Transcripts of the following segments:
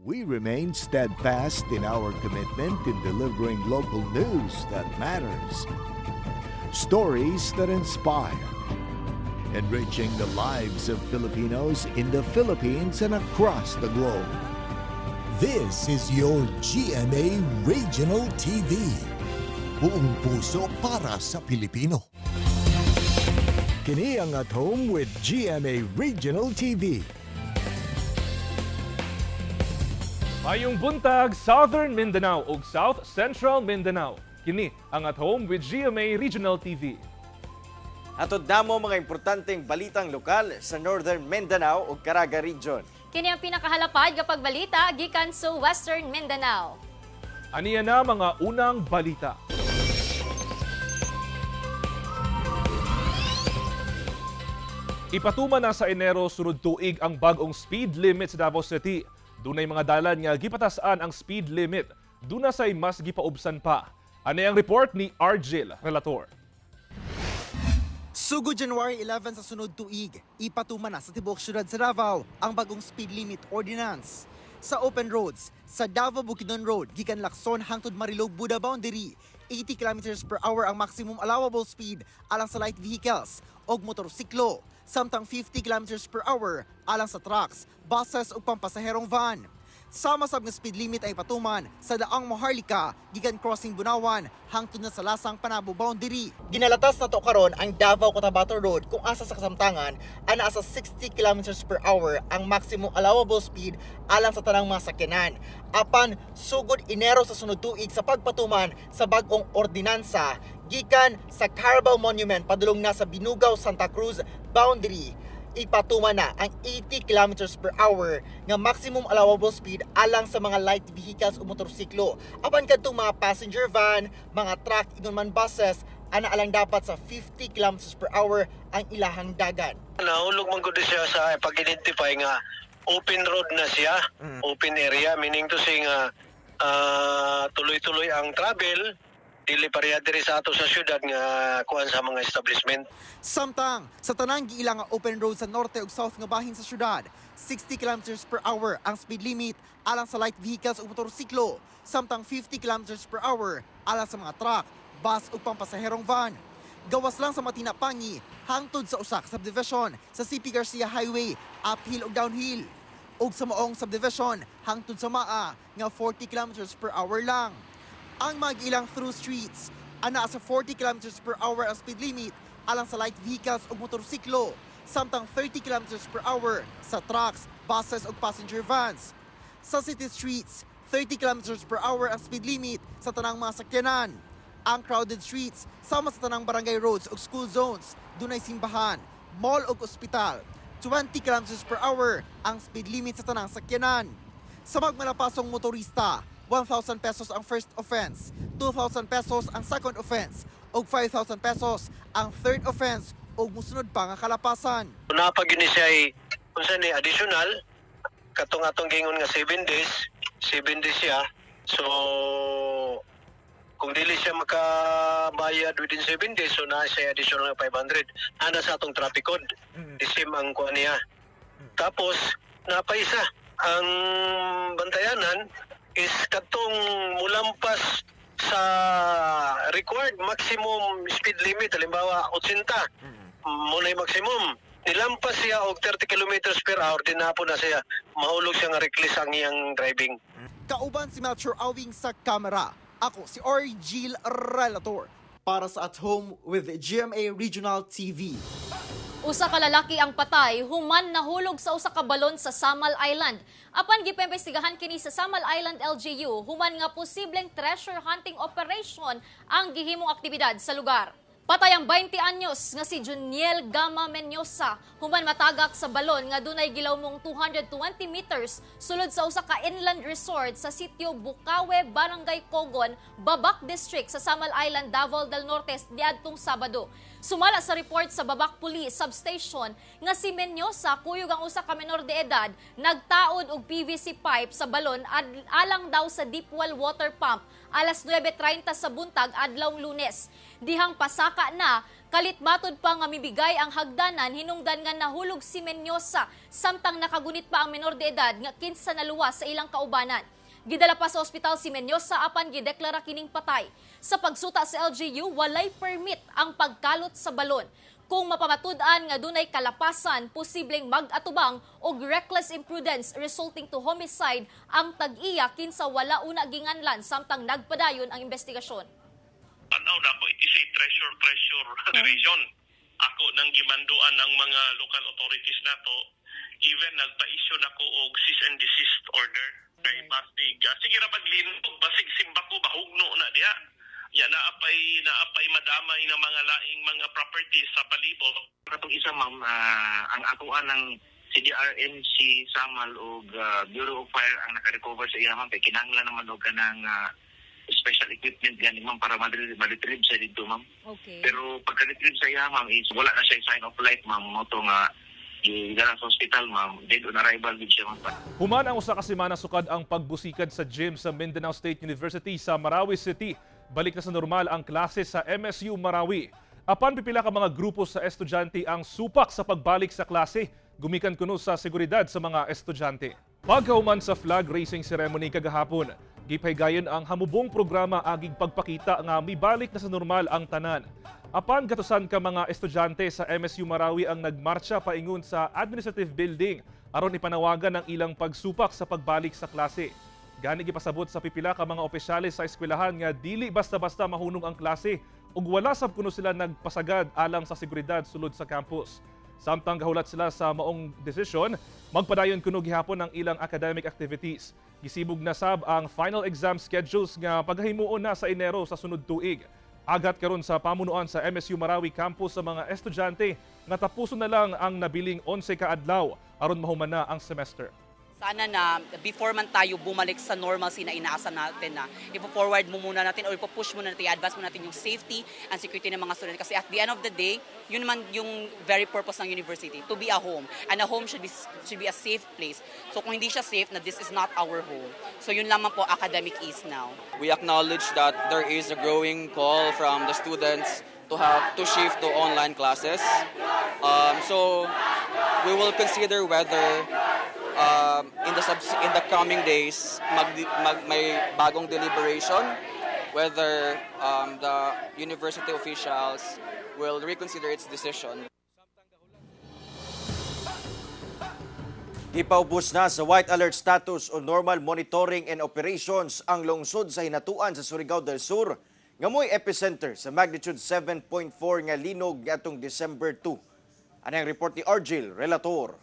We remain steadfast in our commitment in delivering local news that matters. Stories that inspire. Enriching the lives of Filipinos in the Philippines and across the globe. This is your GMA Regional TV. Buong puso para sa Pilipino. Kini ang At Home with GMA Regional TV. Mayong buntag, Southern Mindanao ug South Central Mindanao. Kini ang At Home with GMA Regional TV. Atod namo mga importanteng balitang lokal sa Northern Mindanao ug Caraga Region. Kini ang pinakahalapad kapag balita gikan sa Western Mindanao. Aniya na mga unang balita. Ipatuman na sa Enero sunod tuig ang bagong speed limit sa Davao City. Dunay mga dalan nga gipatasan ang speed limit. Duna say mas gipaubsan pa. Ano ang report ni Argel, relator. Sugod January 11 sa sunod tuig, ipatuman na sa tibok syudad sa Davao ang bagong speed limit ordinance. Sa open roads, sa Davao Bukidnon Road, gikan Lacson hangtod Marilog Buda boundary, 80 km per hour ang maximum allowable speed alang sa light vehicles o motorsiklo, samtang 50 km per hour alang sa trucks, buses o pampasaherong van. Sama sab nga speed limit ay patuman sa Daang Maharlika, gikan crossing Bunawan hangtod na sa Lasang Panabo boundary. Ginalatas na to karon ang Davao Cotabato Road kung asa sa kasamtangan ana sa 60 km per hour ang maximum allowable speed alang sa tanang mga sakyanan. Apan sugod Enero sa sunod tuig sa pagpatuman sa bag-ong ordinansa gikan sa Carabao Monument padulong na sa Binugaw Santa Cruz boundary. Ipatuman na ang 80 km per hour nga maximum allowable speed alang sa mga light vehicles o motorsiklo. Apan kadtong mga passenger van, mga truck, ingon man buses, ana alang dapat sa 50 km per hour ang ilahang dagan. Nahulog man gud siya sa pag-identify nga open road na siya, open area, meaning to say nga tuloy-tuloy ang travel, dili pareha diri sa ato sa syudad nga kuan sa mga establishment. Samtang sa tanang giilang nga open road sa norte ug south nga bahin sa syudad, 60 km per hour ang speed limit alang sa light vehicles ug motorsiklo, samtang 50 km per hour alang sa mga truck, bus ug pampasaherong van. Gawas lang sa Matinapangi hangtod sa usa ka subdivision sa CP Garcia Highway, uphill ug downhill. Ug sa maong subdivision hangtod sa Maa nga 40 km per hour lang. Ang mag-ilang through streets, ana sa 40 km per hour ang speed limit alang sa light vehicles o motorsiklo, samtang 30 km per hour sa trucks, buses o passenger vans. Sa city streets, 30 km per hour ang speed limit sa tanang mga sakyanan. Ang crowded streets, sama sa tanang barangay roads o school zones, dunay simbahan, mall o ospital, 20 km per hour ang speed limit sa tanang sakyanan. Sa magmalapasong motorista, 1,000 pesos ang first offense, 2,000 pesos ang second offense, o 5,000 pesos ang third offense o musunod pa nga kalapasan. Napag yun siya ay unsa ni additional katong atong gingon nga 7 days, 7 days siya. So kung dili siya makabayad within 7 days, so na siya additional nga 500. Ana sa atong traffic code. The same ang kuan niya. Tapos napaisa ang bantayanan is katong mulampas sa required maximum speed limit, halimbawa 80, muna yung maximum. Nilampas siya og 30 kilometers per hour, din na po na siya, mahulog siya nga reckless ang iyang driving. Kauban si Melchor Awing sa kamera. Ako si Argel, relator para sa At Home with GMA Regional TV. Usa ka lalaki ang patay human nahulog sa usa ka balon sa Samal Island. Apan gipembestigahan kini sa Samal Island LGU human nga posibleng treasure hunting operation ang gihimong aktibidad sa lugar. Patay ang 20 anyos nga si Juniel Gama Menyosa human matagak sa balon nga dunay gilaw mong 220 meters sulod sa usa ka inland resort sa sitio Bukawe, Barangay Cogon, Babak District sa Samal Island, Davao del Norte niadtong Sabado. Sumala sa report sa Babak Police Substation nga si Menyosa kuyog ang usa ka menor de edad nagtaod og PVC pipe sa balon alang daw sa deep well water pump alas 9:30 sa buntag adlawng Lunes. Dihang pasaka na Kalit matod pa nga mibigay ang hagdanan hinungdan nga nahulog si Menyosa samtang nakagunit pa ang menor de edad nga kinsa naluwas sa ilang kaubanan. Gidala pa sa ospital si Menyosa apan gideklara kining patay. Sa pagsuta sa LGU, walay permit ang pagkalot sa balon. Kung mapamatud-an nga dunay kalapasan, posibleng mag-atubang og reckless imprudence resulting to homicide ang tag-iya kinsa wala una ginganlan samtang nagpadayon ang investigasyon. Tanaw na ako, it is a treasure region. Ako nang gimanduan ang mga local authorities nato, even nagpa-issue nako og cease and desist order kay Basig. Sige ra paglinog, Basig simba ko bahugno na diha. Ya naapay madamay ng mga laing mga properties sa palibot. Katong isa ma'am, ang atuan ng CDRNC Samal ug Bureau of Fire ang naka-recover sa iya ma'am kay kinahanglan naman og kanang special equipment gani ma'am para ma-retrieve sa dito ma'am. Okay. Pero pagka-retrieve sa iya ma'am is wala na siya sign of life ma'am mo to nga gidala sa hospital ma'am, dead on arrival gid siya ma'am. Human ang usa ka semana sukad ang pagbusikad sa gym sa Mindanao State University sa Marawi City. Balik na sa normal ang klase sa MSU Marawi. Apan pipila ka mga grupo sa estudyante ang supak sa pagbalik sa klase. Gumikan kuno sa seguridad sa mga estudyante. Pagkahuman sa flag raising ceremony kagahapon, gipaygayon ang hamubong programa agig pagpakita nga mibalik na sa normal ang tanan. Apan gatusan ka mga estudyante sa MSU Marawi ang nagmarcha paingon sa administrative building aron ipanawagan ang ilang pagsupak sa pagbalik sa klase. Gani gipasabot sa pipila ka mga opisyales sa eskwelahan nga dili basta-basta mahunong ang klase ug wala sab kuno sila nagpasagad alang sa seguridad sulod sa campus. Samtang gahulat sila sa maong desisyon, magpadayon kuno gihapon ang ilang academic activities. Gisibog na sab ang final exam schedules nga paghimuon na sa Enero sa sunod tuig. Agat karon sa pamunuan sa MSU Marawi campus sa mga estudyante nga tapuson na lang ang nabiling 11 ka adlaw aron mahuman na ang semester. Sana na before man tayo bumalik sa normalcy na inaasa natin na ipo-forward mo muna natin or ipo-push muna natin, i-advance muna natin yung safety and security ng mga student. Kasi at the end of the day, yun naman yung very purpose ng university, to be a home. And a home should be a safe place. So kung hindi siya safe, na this is not our home. So yun lamang po, academic is now. We acknowledge that there is a growing call from the students to have to shift to online classes. So we will consider whether in the coming days may bagong deliberation whether the university officials will reconsider its decision. Ipaubos na sa white alert status o normal monitoring and operations ang lungsod sa hinatuan sa Surigao del Sur nga mo'y epicenter sa magnitude 7.4 nga linog atong December 2. Ano ang report ni Argel, relator.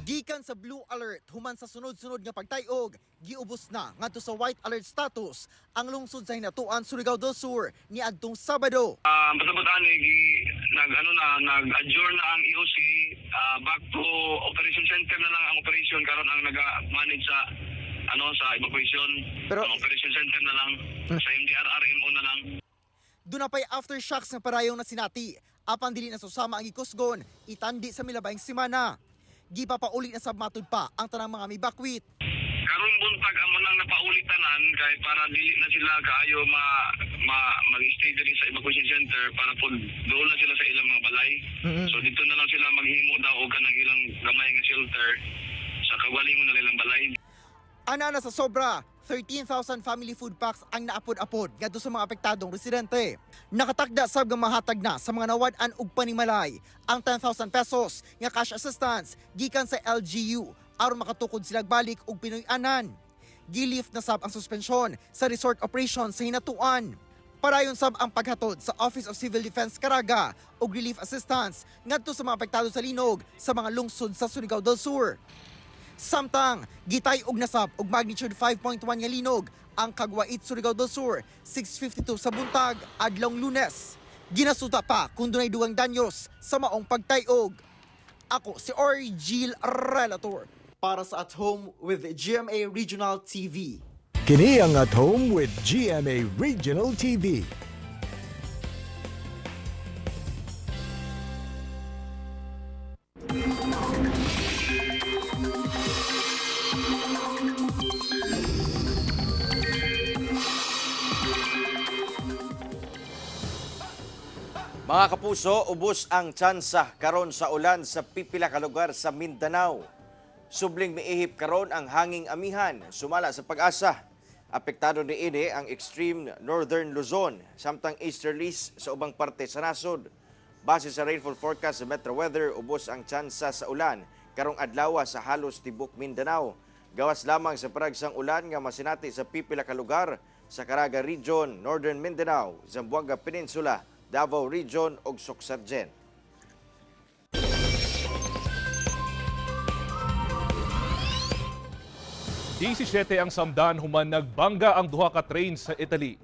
Gikan sa blue alert human sa sunod-sunod nga pagtayog, giubos na ngadto sa white alert status ang lungsod sa hinatuan Surigao del Sur niadtong Sabado. Pasabot ani nag-adjourn na ang EOC back to operation center na lang ang operation karon ang naga-manage sa sa evacuation. Pero ang operation center na lang sa MDRRMO na lang. Doon na pa'y aftershocks nga parayong na sinati. Apan dili na susama ang ikusgon, itandi sa milabayng semana. Gipapauli na sa matud pa ang tanang mga mibakwit. Karon buntag amo nang napaulit tanan kay para dili na sila kaayo mag-stay diri sa evacuation center para pud doon na sila sa ilang mga balay. So dito na lang sila maghimo daw og kanang ilang gamay nga shelter sa kawali mo na ilang balay. Ana na sa sobra, 13,000 family food packs ang naapod-apod ngadto sa mga apektadong residente. Nakatakda sab nga mahatag na sa mga nawad-an og panimalay ang 10,000 pesos nga cash assistance gikan sa LGU aron makatukod sila balik og Pinoy-anan. Gilift na sab ang suspensyon sa resort operations sa hinatuan. Parayon sab ang paghatod sa Office of Civil Defense Caraga og relief assistance ngadto sa mga apektado sa linog sa mga lungsod sa Surigao del Sur. Samtang gitay og nasab og magnitude 5.1 nga linog ang Kagwait, Surigao del Sur, 6:52 sa buntag adlong Lunes. Ginasuta pa kung dunay dugang danyos sa maong pagtayog. Ako si Argel, relator para sa At Home with GMA Regional TV. Kini ang At Home with GMA Regional TV. Mga kapuso, ubos ang tsansa karon sa ulan sa pipila ka lugar sa Mindanao. Subling miihip karon ang hanging amihan sumala sa pag-asa. Apektado niini ang extreme northern Luzon samtang easterlies sa ubang parte sa nasod. Base sa rainfall forecast sa Metro Weather, ubos ang tsansa sa ulan karong adlaw sa halos tibok Mindanao. Gawas lamang sa paragsang ulan nga masinati sa pipila ka lugar sa Caraga Region, Northern Mindanao, Zamboanga Peninsula, Davao Region ug Suksargen. Di-17 ang samdan human nagbangga ang duha ka train sa Italy.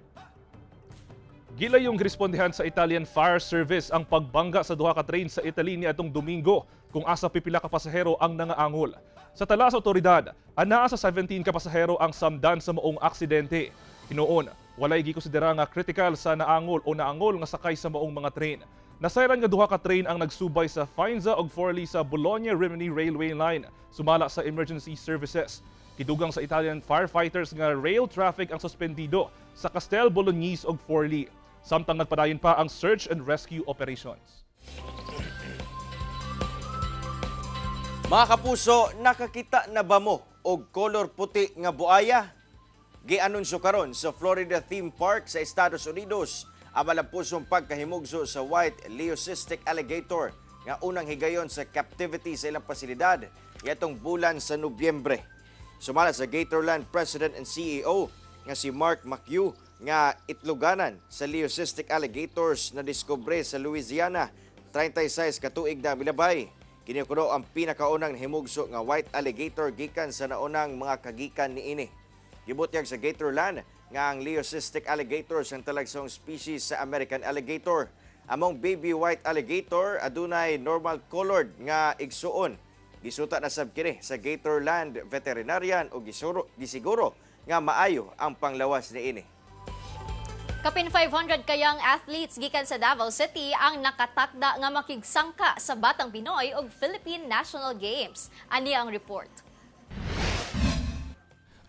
Gila yung respondihan sa Italian Fire Service ang pagbangga sa duha ka train sa Italy niadtong Domingo kung asa pipila ka pasahero ang nangaangol. Sa tala sa otoridad, anaa sa 17 ka pasahero ang samdan sa maong aksidente. Hinuon, walay gikonsidera nga critical sa naangol o naangol nga sakay sa maong mga train. Nasayran nga duha ka train ang nagsubay sa Faenza ug Forlì sa Bologna-Rimini Railway Line sumala sa emergency services. Kidugang sa Italian firefighters nga rail traffic ang suspendido sa Castel Bolognese ug Forlì. Samtang nagpadayon pa ang search and rescue operations. Mga kapuso, nakakita na ba mo og color puti nga buaya? Gianunsyo karon sa Florida Theme Park sa Estados Unidos ang malampusong pagkahimugso sa white leucistic alligator nga unang higayon sa captivity sa ilang pasilidad yatong bulan sa Nobyembre. Sumala sa Gatorland President and CEO nga si Mark McHugh nga itluganan sa leucistic alligators na diskubre sa Louisiana 36 ka tuig na milabay. Kinikuno ang pinakaunang himugso nga white alligator gikan sa naunang mga kagikan niini. Gibutyag sa Gatorland nga ang leucistic alligators ang talagsong species sa American alligator. Among baby white alligator adunay normal colored nga igsuon. Gisuta na sab kini sa Gatorland Veterinarian o gisiguro nga maayo ang panglawas niini. Kapin 500 kayang athletes gikan sa Davao City ang nakatakda nga makigsangka sa Batang Pinoy ug Philippine National Games. Ani ang report.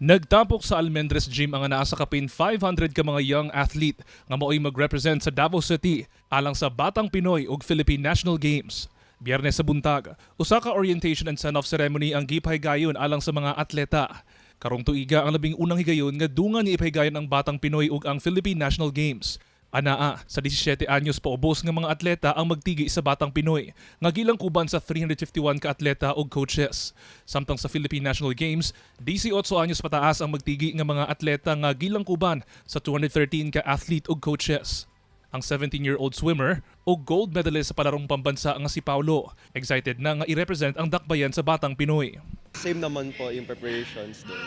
Nagtapok sa Almendres Gym ang naa sa kapin 500 ka mga young athlete nga mao'y mag-represent sa Davao City alang sa Batang Pinoy ug Philippine National Games. Biyernes sa buntag, usa ka orientation and send-off ceremony ang gipahigayon alang sa mga atleta. Karong tuiga ang labing unang higayon nga dungan ni ipahigayon ang Batang Pinoy ug ang Philippine National Games. Anaa, sa 17 anyos paubos nga mga atleta ang magtigi sa Batang Pinoy, nga gilang kuban sa 351 ka atleta ug coaches. Samtang sa Philippine National Games, 18 anyos pataas ang magtigi nga mga atleta nga gilang kuban sa 213 ka athlete ug coaches. Ang 17-year-old swimmer o gold medalist sa palarong pambansa nga si Paulo, excited na nga i-represent ang dakbayan sa Batang Pinoy. Same naman po yung preparations doon.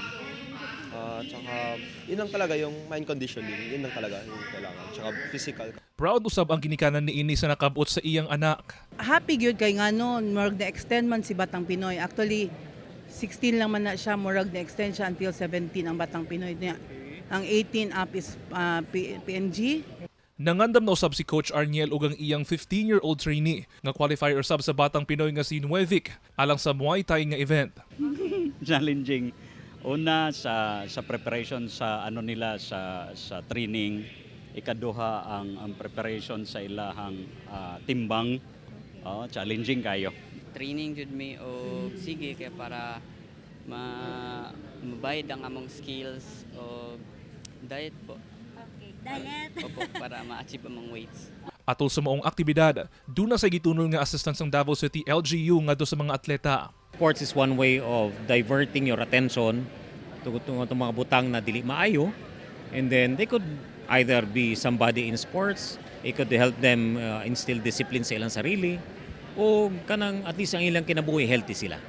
Tsaka yun lang talaga yung mind conditioning, yun lang talaga yung kailangan. Tsaka physical. Proud usab ang ginikanan ni ini sa nakabot sa iyang anak. Happy gyud kay nganon, murag na extend man si Batang Pinoy. Actually 16 lang man na siya, murag na extend siya until 17 ang Batang Pinoy niya. Ang 18 up is PNG. Nangandam na usab si Coach Arniel ug ang iyang 15-year-old trainee nga qualifier usab sa Batang Pinoy nga si Nuevic alang sa Muay Thai nga event. Challenging una sa preparation sa nila sa training, ikaduha ang preparation sa ilahang timbang. Challenging kayo. Training jud mi o sige kay para mabayad ang among skills o diet po. Diet. Opo, para ma-achieve ang mga weights. Atol sa maong aktibidad, duna sa gitunol nga assistance ng Davao City LGU ngadto sa mga atleta. Sports is one way of diverting your attention tungod mga butang na dili maayo, and then they could either be somebody in sports, it could help them instill discipline sa ilang sarili, o kanang at least ang ilang kinabuhi healthy sila.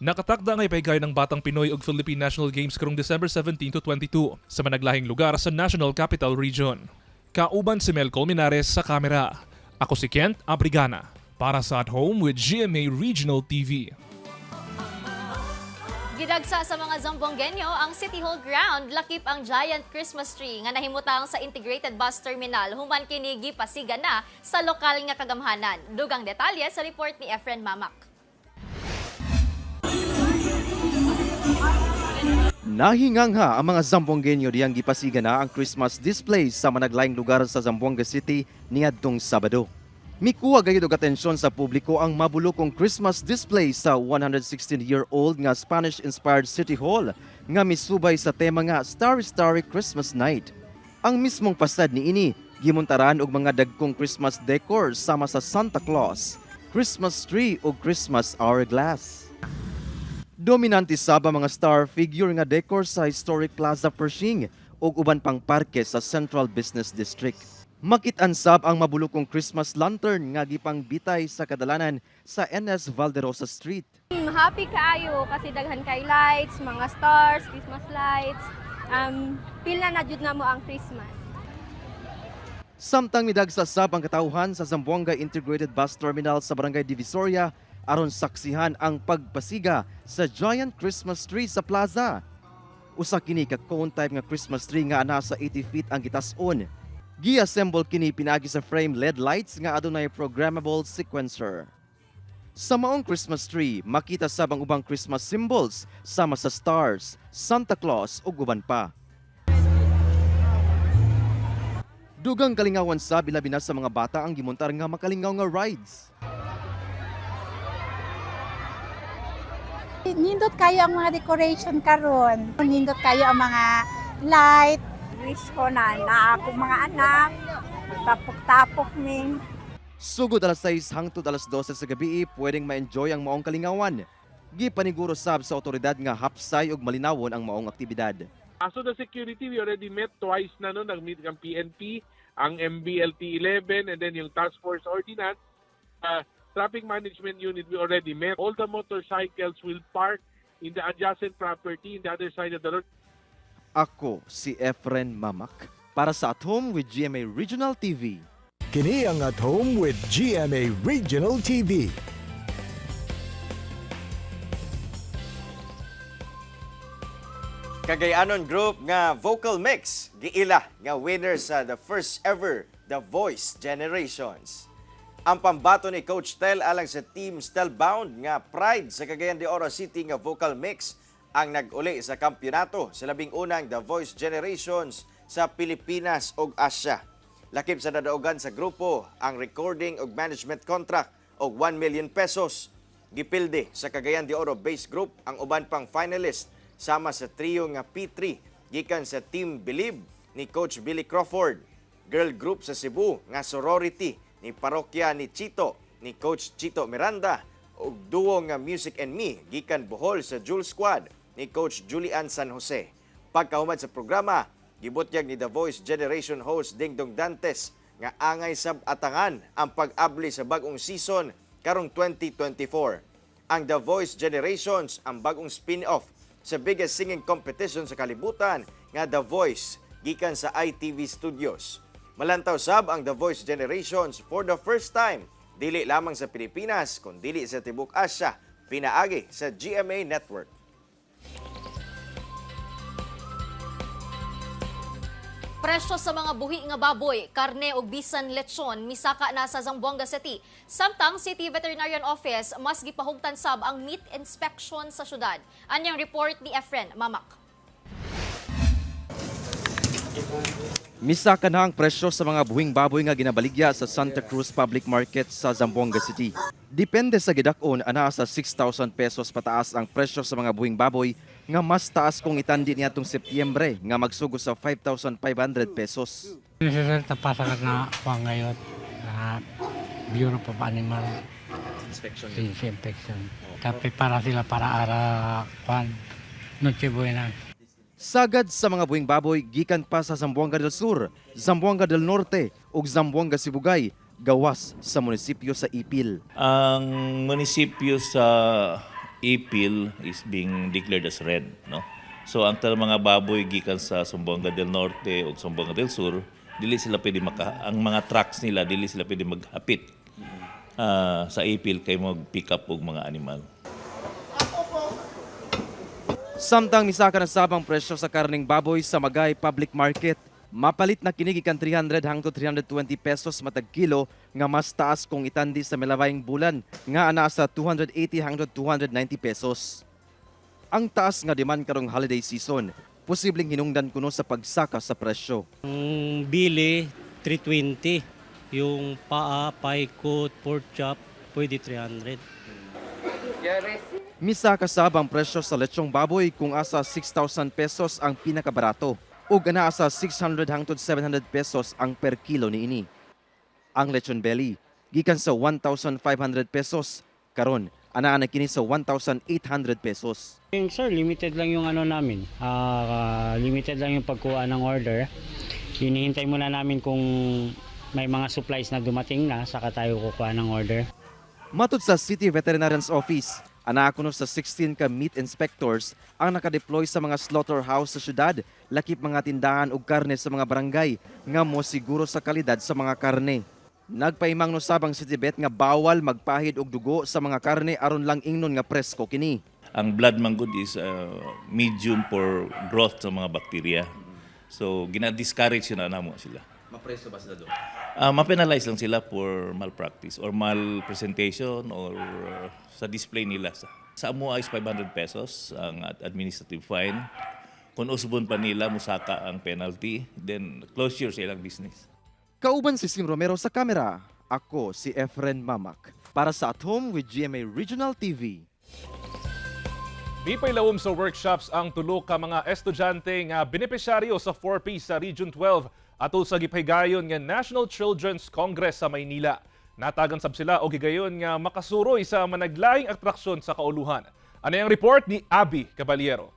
Nakatakda nga ipahigayon ng Batang Pinoy ug Philippine National Games karong December 17 to 22 sa managlahing lugar sa National Capital Region. Kauban si Mel Colmenares sa kamera. Ako si Kent Abrigana para sa At Home with GMA Regional TV. Gidagsa sa mga Zamboangueño ang City Hall ground lakip ang giant Christmas tree nga nahimutang sa Integrated Bus Terminal human kini gipasiga na sa lokal nga kagamhanan. Dugang detalye sa report ni Efren Mamak. Nahingangha ang mga Zamboangueño diyang gipasiga na ang Christmas displays sa managlaing lugar sa Zamboanga City niadtong Sabado. Mikuha gayud og atensyon sa publiko ang mabulokong Christmas display sa 116-year-old nga Spanish-inspired City Hall nga misubay sa tema nga Starry Starry Christmas Night. Ang mismong pasad niini gimuntaran og mga dagkong Christmas decor sama sa Santa Claus, Christmas tree ug Christmas hourglass. Dominante sab ang mga star figure nga decor sa historic Plaza Pershing ug uban pang parke sa Central Business District. Makit-an sab ang mabulokong Christmas lantern nga gipangbitay sa kadalanan sa NS Valderosa Street. Happy kaayo kasi daghan kay lights, mga stars, Christmas lights. Pila na jud namo ang Christmas. Samtang midagsa sab ang katawhan sa Zamboanga Integrated Bus Terminal sa Barangay Divisoria aron saksihan ang pagpasiga sa giant Christmas tree sa plaza. Usa kini ka cone type nga Christmas tree nga ana sa 80 feet ang gitas-on. Gi-assemble kini pinagi sa frame LED lights nga adunay programmable sequencer. Sa maong Christmas tree, makita sab ang ubang Christmas symbols sama sa stars, Santa Claus ug uban pa. Dugang kalingawan sab ilabi na sa mga bata ang gimontar nga makalingaw nga rides. Nindot kayo ang mga decoration karon. Nindot kayo ang mga light. Wish ko na ako mga anak, tapok-tapok ning. Sugod alas 6 hangtod alas 12 sa gabi, pwedeng ma-enjoy ang maong kalingawan. Gipaniguro sab sa otoridad nga hapsay ug malinawon ang maong aktibidad. So the security, we already met twice na no, nag-meet ang PNP, ang MBLT 11, and then yung Task Force Ordinance. Traffic Management Unit, we already met. All the motorcycles will park in the adjacent property in the other side of the road. Ako si Efren Mamak para sa At Home with GMA Regional TV. Kini ang At Home with GMA Regional TV. Cagayanon Group nga vocal mix giila nga winner sa the first ever The Voice Generations. Ang pambato ni Coach Tel alang sa Team Stelbound nga pride sa Cagayan de Oro City nga vocal mix ang nag-uli sa kampyonato sa labing unang The Voice Generations sa Pilipinas ug Asya. Lakip sa nadaugan sa grupo ang recording ug management contract og 1 million pesos. Gipilde sa Cagayan de Oro Base Group ang uban pang finalist sama sa trio nga P3 gikan sa Team Believe ni Coach Billy Crawford, girl group sa Cebu nga Sorority ni Parokya ni Chito ni Coach Chito Miranda ug duo nga Music and Me gikan Bohol sa Jewel Squad ni Coach Julian San Jose. Pagkahumad sa programa, gibutyag ni The Voice Generation host Dingdong Dantes nga angay sab atangan ang pag-abli sa bagong season karong 2024. Ang The Voice Generations ang bagong spin-off sa biggest singing competition sa kalibutan nga The Voice gikan sa ITV Studios. Malantaw sab ang The Voice Generations for the first time dili lamang sa Pilipinas kundi sa tibuok Asya, pinaagi sa GMA Network. Presyo sa mga buhi nga baboy, karne ug bisan lechon misaka na sa Zamboanga City. Samtang City Veterinarian Office mas gipahugtan sab ang meat inspection sa syudad. Anyang report ni Efren Mamak. Misaka na ang presyo sa mga buhing baboy nga ginabaligya sa Santa Cruz Public Market sa Zamboanga City. Depende sa gidakon, ana sa 6,000 pesos pataas ang presyo sa mga buhing baboy nga mas taas kung itandi niadtong Setyembre nga magsugo sa 5,500 pesos. Tapasakat na ako ngayon na Bureau of Animal Inspection. Tapi para sila para ara Noche Buena. Sagad sa mga buhing baboy gikan pa sa Zamboanga del Sur, Zamboanga del Norte ug Zamboanga Sibugay, gawas sa munisipyo sa Ipil. Ang munisipyo sa Ipil is being declared as red, no? So ang mga baboy gikan sa Zamboanga del Norte ug Zamboanga del Sur, dili sila pwede ang mga trucks nila dili sila pwede maghapit sa Ipil kay mag-pick up og mga animal. Samtang misaka na sabang presyo sa karning baboy sa Magay Public Market, mapalit na kini gikan 300 hangtod 320 pesos matag kilo nga mas taas kung itandi sa milabayng bulan nga ana sa 280 hangtod 290 pesos. Ang taas nga demand karong holiday season, posibleng hinungdan kuno sa pagsaka sa presyo. Ang bili 320, Yung paa, paikot, pork chop, pwede 300. Misa kasabang presyo sa lechong baboy kung asa 6,000 pesos ang pinakabarato ug ana asa 600 hangtod 700 pesos ang per kilo niini. Ang lechon belly gikan sa 1,500 pesos karon ana kini sa 1,800 pesos. Sir, limited lang yung namin. Limited lang yung pagkuha ng order. Hinihintay muna namin kung may mga supplies na dumating na, saka tayo kukuha ng order. Matod sa City Veterinarian's Office, ana kuno sa 16 ka meat inspectors ang nakadeploy sa mga slaughterhouse sa syudad, lakip mga tindahan ug karne sa mga barangay nga mo siguro sa kalidad sa mga karne. Nagpaimang no sabang City Vet nga bawal magpahid og dugo sa mga karne aron lang ingnon nga presko kini. Ang blood manggod is medium for growth sa mga bakterya. So, gina-discourage na namo sila. Mapreso ba sila doon? Ma-penalize lang sila for malpractice or malpresentation or sa display nila. Sa amo ay 500 pesos ang administrative fine. Kung usbon pa nila, musaka ang penalty, then closure sa ilang business. Kauban si Sim Romero sa kamera. Ako si Efren Mamak. Para sa At Home with GMA Regional TV. Di pa ilawom sa workshops ang tulo ka mga estudyante nga benepisyaryo sa 4P sa Region 12 atol sa gipaygayon nga National Children's Congress sa Maynila. Natagan sab sila og gigayon nga makasuroy sa managlaing atraksyon sa kauluhan. Ano ang report ni Abby Caballero?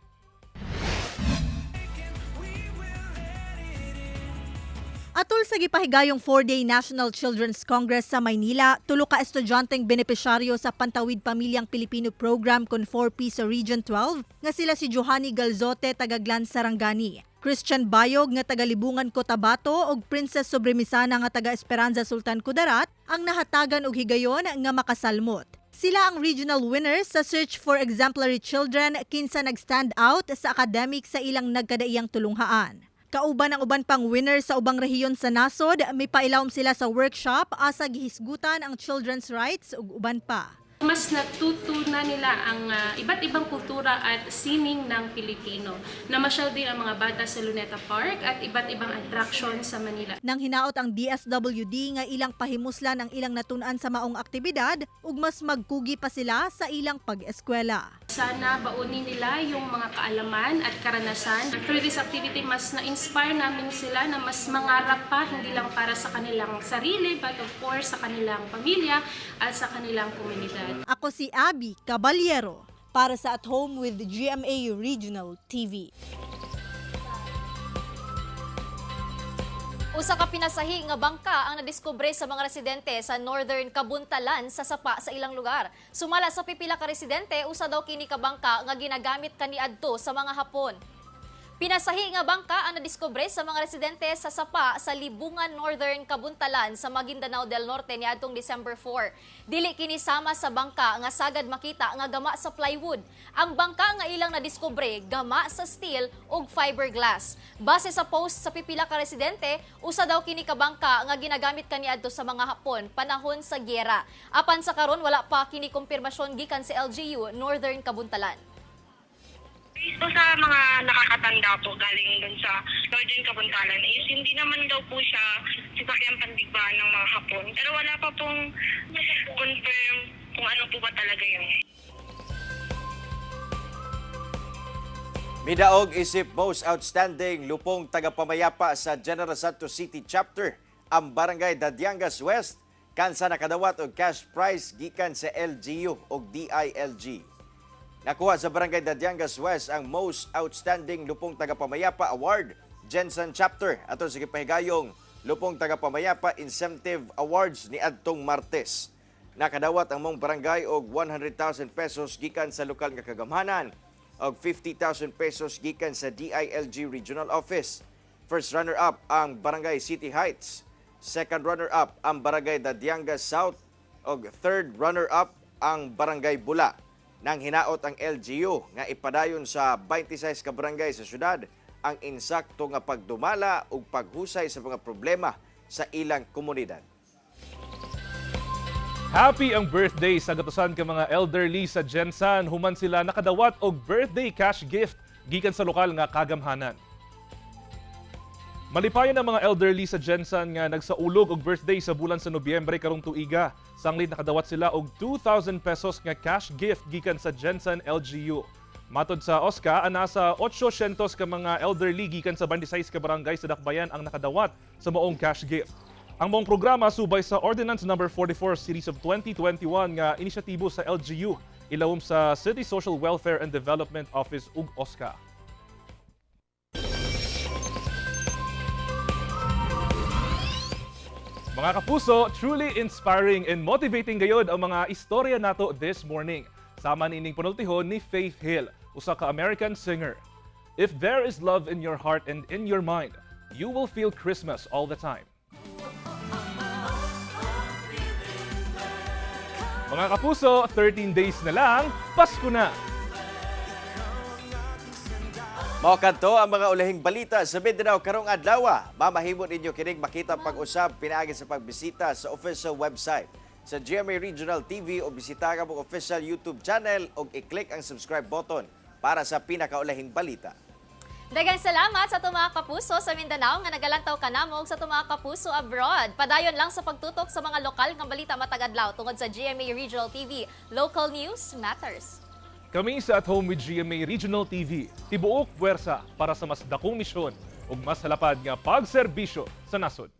Atol sa gipahigayong 4-day National Children's Congress sa Maynila, tulo ka estudyanteng benepisyaryo sa Pantawid Pamilyang Pilipino Program kon 4P sa Region 12 nga sila si Johanny Galzote taga Glan Sarangani, Christian Bayog nga taga Libungan Cotabato ug Princess Sobremisana nga taga Esperanza Sultan Kudarat ang nahatagan og higayon nga makasalmot. Sila ang regional winners sa Search for Exemplary Children kinsa nag-stand out sa academic sa ilang nagkadaiyang tulunghaan. Kauban ang uban pang winner sa ubang rehiyon sa nasod, may pailawom sila sa workshop asa gihisgutan ang children's rights ug uban pa. Mas natutunan nila ang iba't ibang kultura at sining ng Pilipino. Namasyal din ang mga bata sa Luneta Park at iba't ibang attraction sa Manila. Nang hinaot ang DSWD nga ilang pahimuslan ang ilang natun-an sa maong aktibidad ug mas magkugi pa sila sa ilang pag-eskwela. Sana baunin nila yung mga kaalaman at karanasan. Through this activity, mas na-inspire namin sila na mas mangarap pa, hindi lang para sa kanilang sarili, but of course sa kanilang pamilya at sa kanilang komunidad. Ako si Abby Caballero para sa At Home with GMA Regional TV. Usa ka pinasahi nga bangka ang nadiskubre sa mga residente sa Northern Kabuntalan sa Sapa sa ilang lugar. Sumala sa pipila ka residente, usa daw kini ka bangka nga ginagamit kaniadto sa mga Hapon. Pinasahi nga bangka ang nadiskubre sa mga residente sa Sapa sa Libungan Northern Kabuntalan sa Maguindanao del Norte niadtong December 4. Dili kini sama sa bangka nga sagad makita nga gama sa plywood. Ang bangka nga ilang nadiskubre gama sa steel ug fiberglass. Base sa post sa pipila ka residente, usa daw kini ka bangka nga ginagamit kaniadto sa mga Hapon panahon sa gyera. Apan sa karon wala pa kini kumpirmasyon gikan sa LGU Northern Kabuntalan. So sa mga nakakatanda po galing dun sa Northern Kabuntalan is hindi naman daw po siya sasakyan pandigmaan ng mga Hapon. Pero wala pa pong confirm kung ano po ba talaga yun. Midaog isip most outstanding lupong tagapamayapa sa General Santos City Chapter ang Barangay Dadyangas West kansa nakadawat og cash prize gikan sa LGU o DILG. Nakuha sa Barangay Dadyangas West ang Most Outstanding Lupong Tagapamayapa Award, Jensen Chapter, aton sa gipahigayong Lupong Tagapamayapa Incentive Awards ni adtong Martes. Nakadawat ang mong barangay og 100,000 pesos gikan sa lokal nga kagamhanan og 50,000 pesos gikan sa DILG Regional Office. First runner-up ang Barangay City Heights. Second runner-up ang Barangay Dadyangas South og third runner-up ang Barangay Bula. Nang hinaot ang LGU nga ipadayon sa 26 ka barangay sa syudad ang insakto nga pagdumala ug paghusay sa mga problema sa ilang komunidad. Happy ang birthday sa gatusan ka mga elderly sa Jensan. Human sila nakadawat og birthday cash gift gikan sa lokal nga kagamhanan. Malipayon ang mga elderly sa Jensen nga nagsaulog og birthday sa bulan sa Nobyembre karong tuiga. Sanglit nakadawat sila og 2,000 pesos nga cash gift gikan sa Jensen LGU. Matod sa OSCA, nasa 800 ka mga elderly gikan sa 26 ka barangay sa Dakbayan ang nakadawat sa maong cash gift. Ang maong programa subay sa Ordinance No. 44 Series of 2021 nga inisyatibo sa LGU, ilawom sa City Social Welfare and Development Office ug OSCA. Mga kapuso, truly inspiring and motivating gayod ang mga istorya nato this morning. Sama nining punultihon ni Faith Hill, usa ka American singer. If there is love in your heart and in your mind, you will feel Christmas all the time. Mga kapuso, 13 days na lang, Pasko na! Mao kanto ang mga ulahing balita sa Mindanao karong adlaw. Mamahimon ninyo kining makita pag-usab pinaagi sa pagbisita sa official website sa GMA Regional TV o bisita ka mong official YouTube channel o i-click ang subscribe button para sa pinakaulahing balita. Daghang salamat sa mga kapuso sa Mindanao nga nagalantaw kanamo sa mga kapuso abroad. Padayon lang sa pagtutok sa mga lokal nga balita matag adlaw tungod sa GMA Regional TV. Local news matters. Kami sa At Home with GMA Regional TV, tibuok puwersa para sa mas dakong misyon ug mas halapad nga pagserbisyo sa nasod.